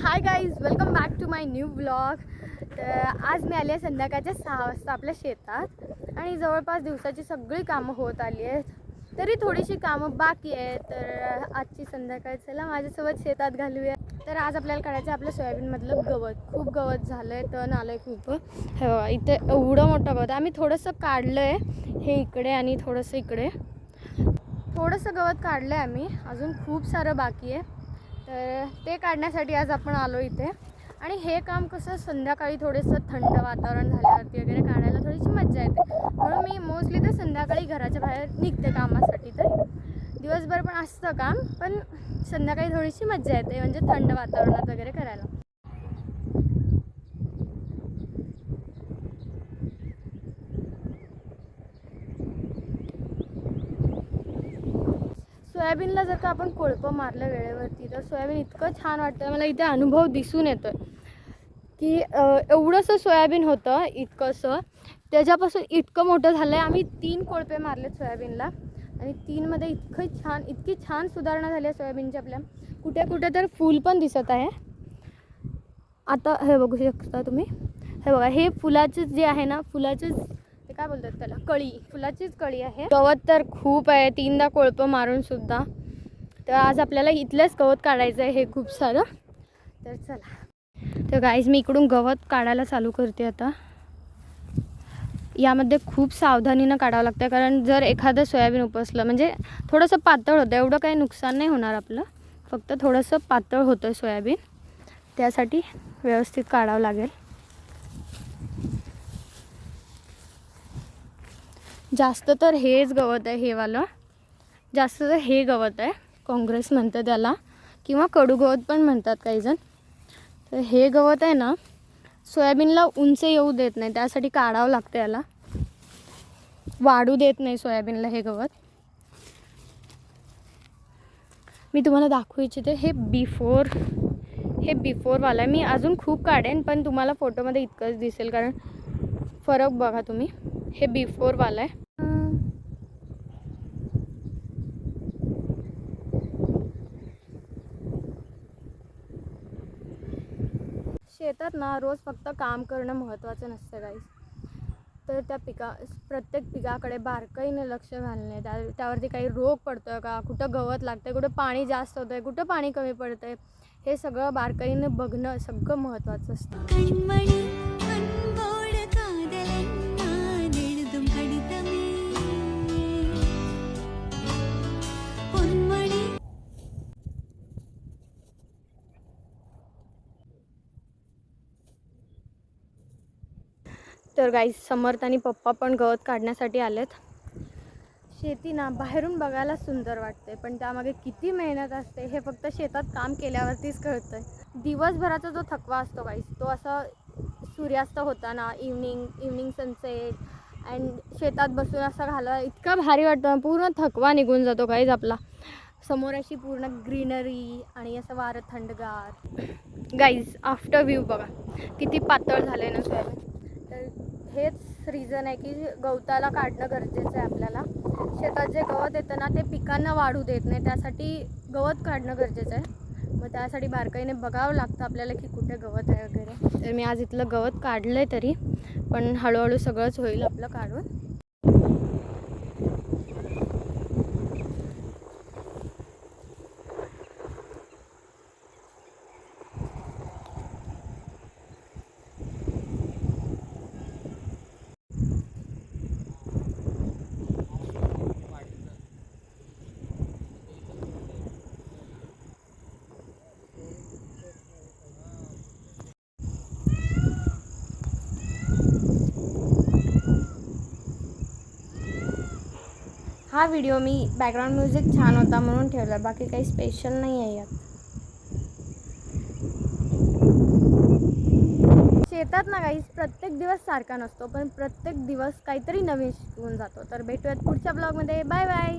High guys, welcome back to my new blog. तर आज मी आली आहे संध्याकाळच्या 6 वाजता आपल्या शेतात आणि जवळपास दिवसाची सगळी कामं होत आली आहेत. तरी थोडीशी कामं बाकी आहेत. तर आजची संध्याकाळ चला माझ्यासोबत शेतात घालूया. तर आज आपल्याला काढायचं आपलं सोयाबीनमधलं गवत. खूप गवत झालं आहे, तण आलं आहे खूप. हे बघा इथे एवढं मोठं गवत. आम्ही थोडंसं काढलं आहे, हे इकडे आणि थोडंसं इकडे. थोडंसं गवत काढलं आहे आम्ही, अजून खूप सारं बाकी आहे. तर ते काढण्यासाठी आज आपण आलो इथे. आणि हे काम कसं संध्याकाळी थोडंसं थंड वातावरण झाल्यावरती वगैरे काढायला थोडीशी मजा येते. म्हणून मी मोस्टली तर संध्याकाळी घराच्या बाहेर निघते कामासाठी. तर दिवसभर पण असतं काम, पण संध्याकाळी थोडीशी मजा येते, म्हणजे थंड वातावरणात वगैरे करायला. सोयाबीनला जर का आपण कोळपं मारलं वेळेवरती तर सोयाबीन इतकं छान वाटतं. मला इथे अनुभव दिसून येतो की एवढंसं सोयाबीन होतं इतकंसं, त्याच्यापासून इतकं मोठं झालं आहे. आम्ही 3 कोळपे मारलेत सोयाबीनला आणि 3मध्ये इतकी छान सुधारणा झाली आहे सोयाबीनची. आपल्या कुठे कुठे तर फूल पण दिसत आहे. आता हे बघू शकता तुम्ही. हे बघा, हे फुलाचे जे आहे ना, फुलाचेच ते काय बोलतात त्याला, कळी, फुलाचीच कळी आहे. गवत तर खूप आहे, 3दा कोळपं मारून सुद्धा. तर आज आपल्याला इथलंच गवत काढायचं आहे हे खूप सारं. तर चला. तर गाईज मी इकडून गवत काढायला चालू करते आता. यामध्ये खूप सावधानीनं काढावं लागतं, कारण जर एखादं सोयाबीन उपसलं, म्हणजे थोडंसं पातळ होतं, एवढं काही नुकसान नाही होणार आपलं, फक्त थोडंसं पातळ होतं सोयाबीन, त्यासाठी व्यवस्थित काढावं लागेल. जास्त तर हेच गवत आहे, हे वालं जास्त तर हे गवत आहे. काँग्रेस म्हणतं त्याला, किंवा कडू गवत पण म्हणतात काहीजण. तर हे गवत आहे ना, सोयाबीनला उंच येऊ देत नाही, त्यासाठी काढावं लागतं. याला वाढू देत नाही सोयाबीनला हे गवत. मी तुम्हाला दाखवू इच्छिते. हे बिफोरवाला आहे. मी अजून खूप काढेन, पण तुम्हाला फोटोमध्ये इतकंच दिसेल, कारण फरक बघा तुम्ही. हे बिफोरवाला आहे. शेतात ना रोज फक्त काम करणं महत्त्वाचं नसतं गाईस. तर त्या प्रत्येक पिकाकडे बारकाईने लक्ष घालणे, त्यावरती काही रोग पडतो आहे का, कुठं गवत लागतं आहे, कुठं पाणी जास्त होतं आहे, कुठं पाणी कमी पडतं आहे, हे सगळं बारकाईने बघणं सगळं महत्त्वाचं असतं. तर गाईस समर्थ आणि पप्पा पण गवत काढण्यासाठी आलेत. शेती ना बाहेरून बघायला सुंदर वाटते, पण त्यामागे किती मेहनत असते हे फक्त शेतात काम केल्यावरतीच कळतं. दिवसभराचा जो थकवा असतो गाईस, तो असा सूर्यास्त होताना इव्हनिंग सनसेट अँड शेतात बसून असं घालवा इतकं भारी वाटतं. पूर्ण थकवा निघून जातो गाईस आपला. समोर अशी पूर्ण ग्रीनरी आणि असं वारं थंडगार. गाईज आफ्टर व्ह्यू बघा किती पातळ झालं ना सोयाबीन. तर हेच रिझन आहे की गवताला काढणं गरजेचं आहे आपल्याला. शेतात जे गवत येतं ना, ते पिकांना वाढू देत नाही, त्यासाठी गवत काढणं गरजेचं आहे. मग त्यासाठी बारकाईने बघावं लागतं आपल्याला की कुठे गवत आहे वगैरे. तर मी आज इथलं गवत काढलं आहे, तरी पण हळूहळू सगळंच होईल आपलं काढून. हा व्हिडिओ मी बॅकग्राऊंड म्युझिक छान होता म्हणून ठेवला, बाकी काही स्पेशल नाही आहे यात. शेतात ना गाईस प्रत्येक दिवस सारखा नसतो, पण प्रत्येक दिवस काहीतरी नवीन शिकवून जातो. तर भेटूयात पुढच्या ब्लॉगमध्ये. Bye bye.